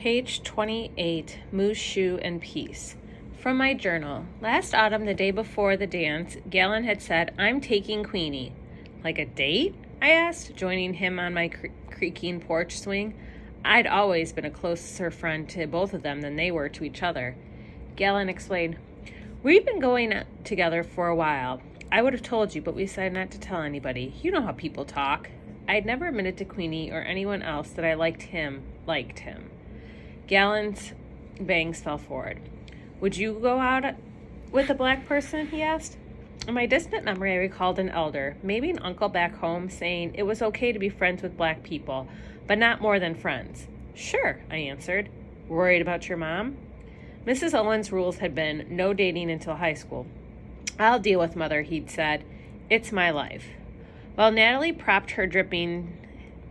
Page 28, Moose Shoe and Peace. From my journal. Last autumn, the day before the dance, Galen had said, "I'm taking Queenie." "Like a date?" I asked, joining him on my creaking porch swing. I'd always been a closer friend to both of them than they were to each other. Galen explained, "We've been going together for a while. I would have told you, but we decided not to tell anybody. You know how people talk." I'd never admitted to Queenie or anyone else that I liked him. Galen's bangs fell forward. "Would you go out with a black person?" he asked. In my distant memory, I recalled an elder, maybe an uncle back home, saying it was okay to be friends with black people, but not more than friends. "Sure," I answered. "Worried about your mom?" Mrs. Owen's rules had been no dating until high school. "I'll deal with Mother," he'd said. "It's my life." While Natalie propped her dripping,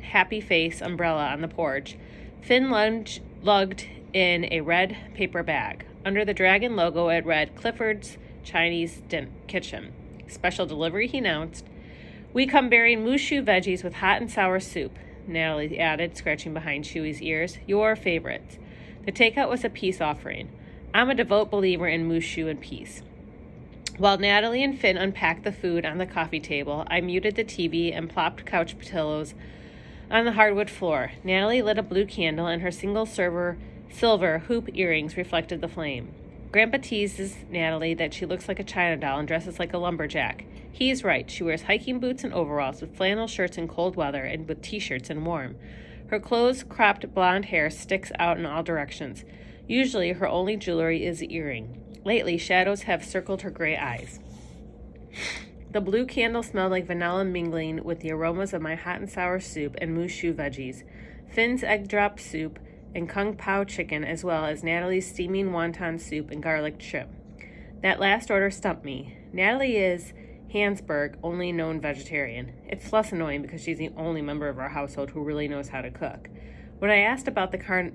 happy face umbrella on the porch, Finn lugged in a red paper bag. Under the dragon logo, it read, "Clifford's Chinese Kitchen. Special delivery," he announced. "We come bearing moose shoe veggies with hot and sour soup," Natalie added, scratching behind Chewy's ears. "Your favorites." The takeout was a peace offering. I'm a devout believer in moose shoe and peace. While Natalie and Finn unpacked the food on the coffee table, I muted the TV and plopped couch pillows on the hardwood floor. Natalie lit a blue candle, and her silver hoop earrings reflected the flame. Grandpa teases Natalie that she looks like a China doll and dresses like a lumberjack. He's right. She wears hiking boots and overalls with flannel shirts in cold weather and with t-shirts in warm. Her close-cropped blonde hair sticks out in all directions. Usually, her only jewelry is the earring. Lately, shadows have circled her gray eyes. The blue candle smelled like vanilla mingling with the aromas of my hot and sour soup and moose shoe veggies, Finn's egg drop soup, and kung pao chicken, as well as Natalie's steaming wonton soup and garlic shrimp. That last order stumped me. Natalie is Hansberg, only known vegetarian. It's less annoying because she's the only member of our household who really knows how to cook. When I asked about the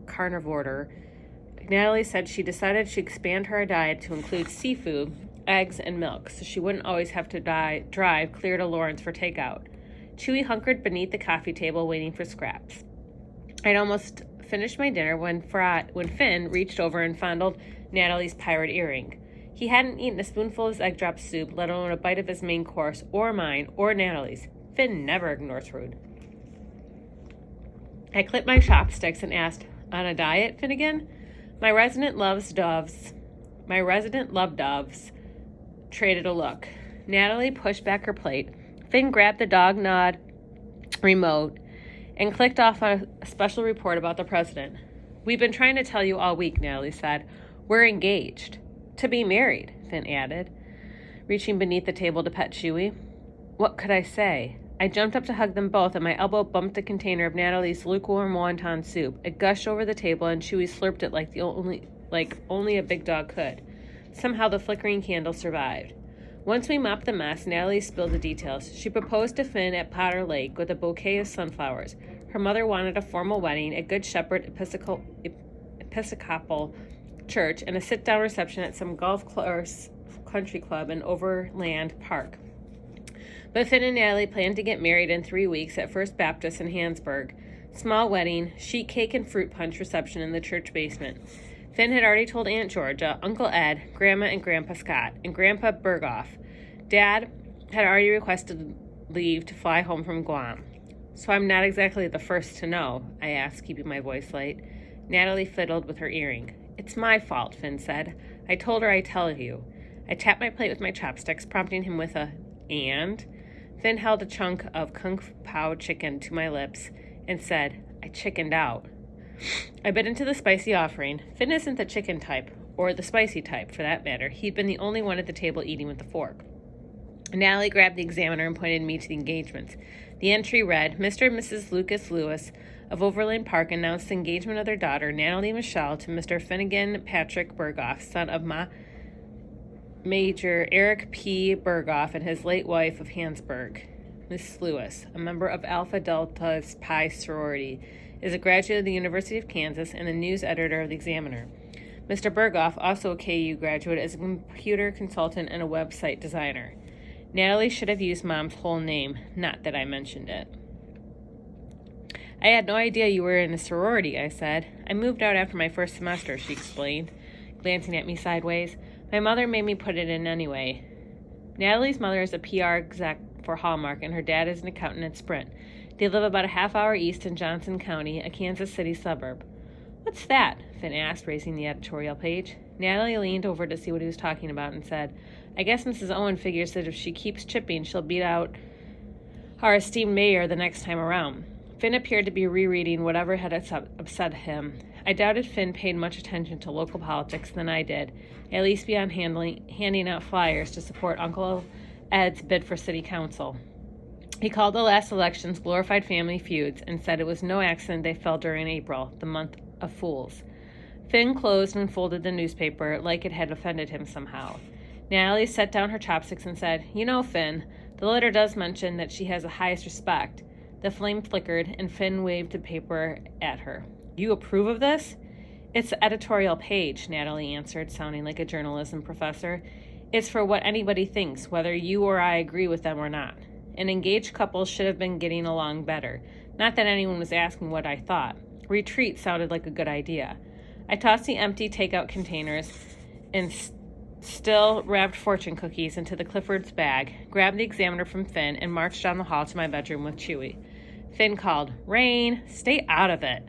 carnivore, Natalie said she decided she'd expand her diet to include seafood, eggs, and milk, so she wouldn't always have to drive clear to Lawrence for takeout. Chewy hunkered beneath the coffee table waiting for scraps. I'd almost finished my dinner when Finn reached over and fondled Natalie's pirate earring. He hadn't eaten a spoonful of his egg drop soup, let alone a bite of his main course, or mine, or Natalie's. Finn never ignores food. I clipped my chopsticks and asked, "On a diet, Finnegan?" My resident love doves traded a look. Natalie pushed back her plate. Finn grabbed the dog nod remote and clicked off a special report about the president. "We've been trying to tell you all week," Natalie said. "We're engaged." "To be married," Finn added, reaching beneath the table to pet Chewy. What could I say? I jumped up to hug them both, and my elbow bumped a container of Natalie's lukewarm wonton soup. It gushed over the table, and Chewy slurped it like only a big dog could. Somehow the flickering candle survived. Once we mopped the mess, Natalie spilled the details. She proposed to Finn at Potter Lake with a bouquet of sunflowers. Her mother wanted a formal wedding at Good Shepherd Episcopal Church and a sit-down reception at some golf course country club in Overland Park. But Finn and Natalie planned to get married in 3 weeks at First Baptist in Hansberg. Small wedding, sheet cake and fruit punch reception in the church basement. Finn had already told Aunt Georgia, Uncle Ed, Grandma and Grandpa Scott, and Grandpa Berghoff. Dad had already requested leave to fly home from Guam. "So I'm not exactly the first to know?" I asked, keeping my voice light. Natalie fiddled with her earring. "It's my fault," Finn said. "I told her I'd tell you." I tapped my plate with my chopsticks, prompting him with a, "and?" Finn held a chunk of kung pao chicken to my lips and said, "I chickened out." I bit into the spicy offering. Finn isn't the chicken type, or the spicy type, for that matter. He'd been the only one at the table eating with a fork. Natalie grabbed the Examiner and pointed me to the engagements. The entry read, Mr. and Mrs. Lucas Lewis of Overland Park announced the engagement of their daughter, Natalie Michelle, to Mr. Finnegan Patrick Berghoff, son of Major Eric P. Berghoff and his late wife of Hansberg. Miss Lewis, a member of Alpha Delta Pi sorority, is a graduate of the University of Kansas and the news editor of the Examiner. Mr. Berghoff, also a KU graduate, is a computer consultant and a website designer. Natalie should have used Mom's whole name, not that I mentioned it. I had no idea you were in a sorority, I said. I moved out after my first semester, she explained, glancing at me sideways. My mother made me put it in anyway. Natalie's mother is a PR exec for Hallmark, and her dad is an accountant at Sprint. They live about a half-hour east in Johnson County, a Kansas City suburb. What's that? Finn asked, raising the editorial page. Natalie leaned over to see what he was talking about and said, I guess Mrs. Owen figures that if she keeps chipping, she'll beat out our esteemed mayor the next time around. Finn appeared to be rereading whatever had upset him. I doubted Finn paid much attention to local politics than I did, at least beyond handing out flyers to support Uncle Ed's bid for city council. He called the last elections glorified family feuds and said it was no accident they fell during April, the month of fools. Finn closed and folded the newspaper like it had offended him somehow. Natalie set down her chopsticks and said, You know, Finn, the letter does mention that she has the highest respect. The flame flickered, and Finn waved the paper at her. You approve of this? It's the editorial page, Natalie answered, sounding like a journalism professor. It's for what anybody thinks, whether you or I agree with them or not. An engaged couple should have been getting along better. Not that anyone was asking what I thought. Retreat sounded like a good idea. I tossed the empty takeout containers and still wrapped fortune cookies into the Clifford's bag, grabbed the Examiner from Finn, and marched down the hall to my bedroom with Chewy. Finn called, Rain, stay out of it.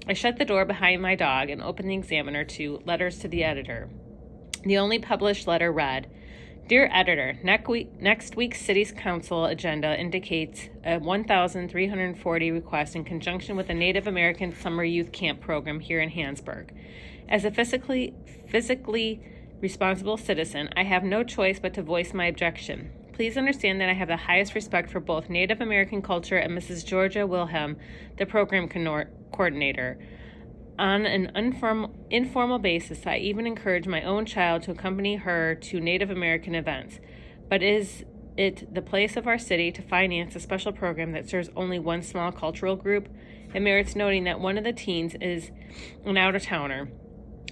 I shut the door behind my dog and opened the Examiner to Letters to the Editor. The only published letter read, Dear Editor, next week's City Council agenda indicates a 1,340 request in conjunction with a Native American Summer Youth Camp program here in Hansburg. As a physically responsible citizen, I have no choice but to voice my objection. Please understand that I have the highest respect for both Native American culture and Mrs. Georgia Wilhelm, the program coordinator. On an informal basis, I even encourage my own child to accompany her to Native American events. But is it the place of our city to finance a special program that serves only one small cultural group? It merits noting that one of the teens is an out-of-towner.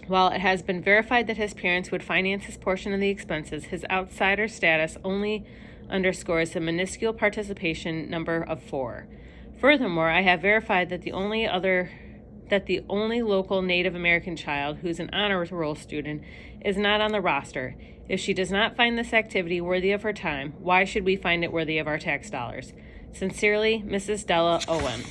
While it has been verified that his parents would finance his portion of the expenses, his outsider status only underscores the minuscule participation number of 4. Furthermore, I have verified that the only local Native American child who's an honor roll student is not on the roster. If she does not find this activity worthy of her time, why should we find it worthy of our tax dollars? Sincerely, Mrs. Della Owen.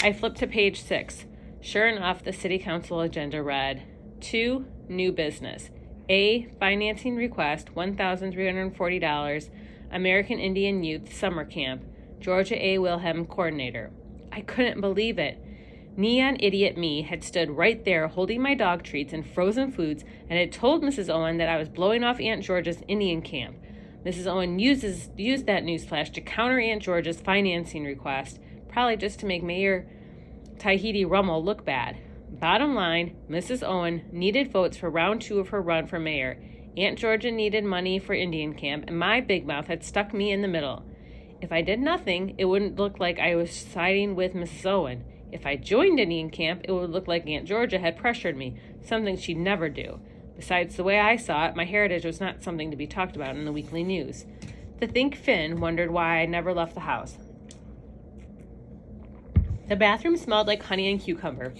I flipped to page 6. Sure enough, the City Council agenda read, 2. New business. A. Financing request, $1,340, American Indian Youth Summer Camp, Georgia A. Wilhelm, coordinator. I couldn't believe it. Neon idiot me had stood right there holding my dog treats and frozen foods and had told Mrs. Owen that I was blowing off Aunt Georgia's Indian camp. Mrs. Owen used that newsflash to counter Aunt Georgia's financing request, probably just to make Mayor Tahiti Rummel look bad. Bottom line, Mrs. Owen needed votes for round 2 of her run for mayor. Aunt Georgia needed money for Indian camp, and my big mouth had stuck me in the middle. If I did nothing, it wouldn't look like I was siding with Mrs. Owen. If I joined Indian camp, it would look like Aunt Georgia had pressured me, something she'd never do. Besides, the way I saw it, my heritage was not something to be talked about in the weekly news. To think Finn wondered why I never left the house. The bathroom smelled like honey and cucumber.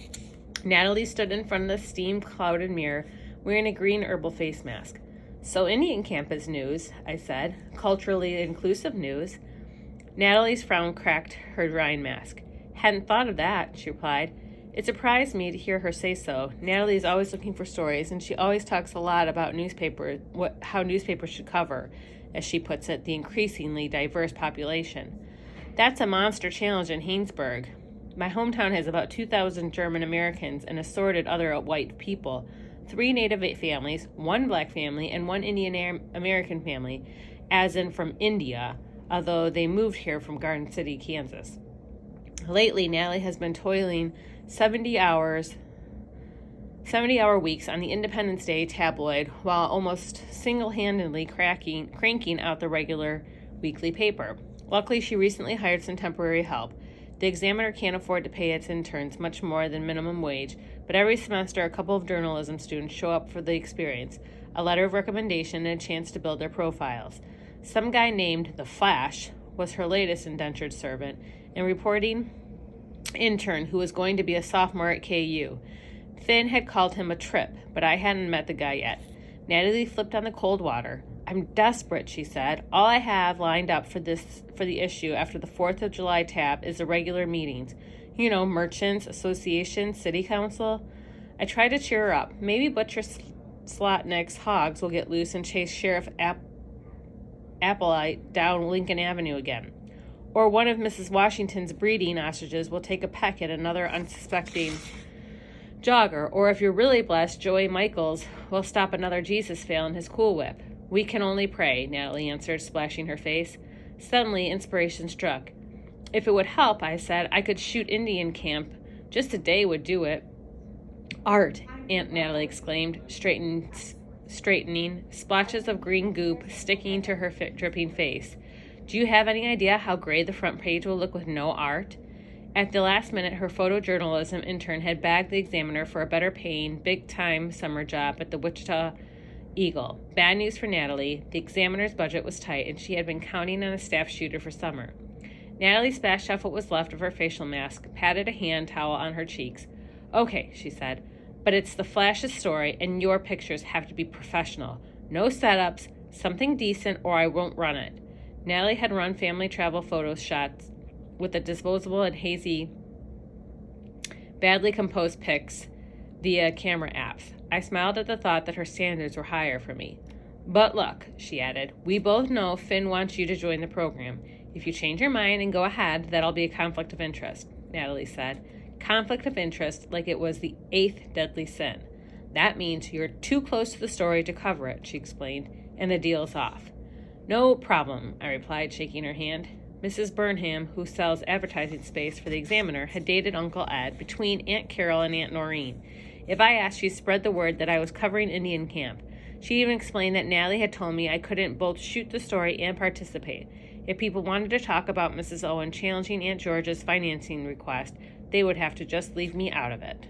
Natalie stood in front of the steam-clouded mirror, wearing a green herbal face mask. So Indian camp is news, I said. Culturally inclusive news. Natalie's frown cracked her drying mask. Hadn't thought of that, she replied. It surprised me to hear her say so. Natalie is always looking for stories, and she always talks a lot about how newspapers should cover, as she puts it, the increasingly diverse population. That's a monster challenge in Hanesburg. My hometown has about 2,000 German Americans and assorted other white people, 3 Native families, 1 black family, and 1 Indian American family, as in from India, although they moved here from Garden City, Kansas. Lately, Natalie has been toiling 70-hour weeks on the Independence Day tabloid while almost single-handedly cranking out the regular weekly paper. Luckily, she recently hired some temporary help. The Examiner can't afford to pay its interns much more than minimum wage, but every semester a couple of journalism students show up for the experience, a letter of recommendation, and a chance to build their profiles. Some guy named The Flash was her latest indentured servant, and reporting intern who was going to be a sophomore at KU. Finn had called him a trip, but I hadn't met the guy yet. Natalie flipped on the cold water. I'm desperate, she said. All I have lined up for the issue after the 4th of July tab is the regular meetings. You know, merchants, association, city council. I tried to cheer her up. Maybe Butcher Slotnick's hogs will get loose and chase Sheriff Applite down Lincoln Avenue again. Or one of Mrs. Washington's breeding ostriches will take a peck at another unsuspecting jogger. Or if you're really blessed, Joey Michaels will stop another Jesus fail in his Cool Whip. We can only pray, Natalie answered, splashing her face. Suddenly, inspiration struck. If it would help, I said, I could shoot Indian camp. Just a day would do it. Art, Aunt Natalie exclaimed, straightening, splotches of green goop sticking to her dripping face. Do you have any idea how gray the front page will look with no art? At the last minute, her photojournalism intern had bagged the Examiner for a better-paying, big-time summer job at the Wichita Eagle. Bad news for Natalie. The Examiner's budget was tight, and she had been counting on a staff shooter for summer. Natalie splashed off what was left of her facial mask, patted a hand towel on her cheeks. Okay, she said, but it's the Flash's story, and your pictures have to be professional. No setups, something decent, or I won't run it. Natalie had run family travel photo shots with the disposable and hazy, badly composed pics via camera apps. I smiled at the thought that her standards were higher for me. But look, she added, we both know Finn wants you to join the program. If you change your mind and go ahead, that'll be a conflict of interest, Natalie said. Conflict of interest like it was the 8th deadly sin. That means you're too close to the story to cover it, she explained, and the deal's off. No problem, I replied, shaking her hand. Mrs. Burnham, who sells advertising space for the Examiner, had dated Uncle Ed between Aunt Carol and Aunt Noreen. If I asked, she spread the word that I was covering Indian camp. She even explained that Natalie had told me I couldn't both shoot the story and participate. If people wanted to talk about Mrs. Owen challenging Aunt George's financing request, they would have to just leave me out of it.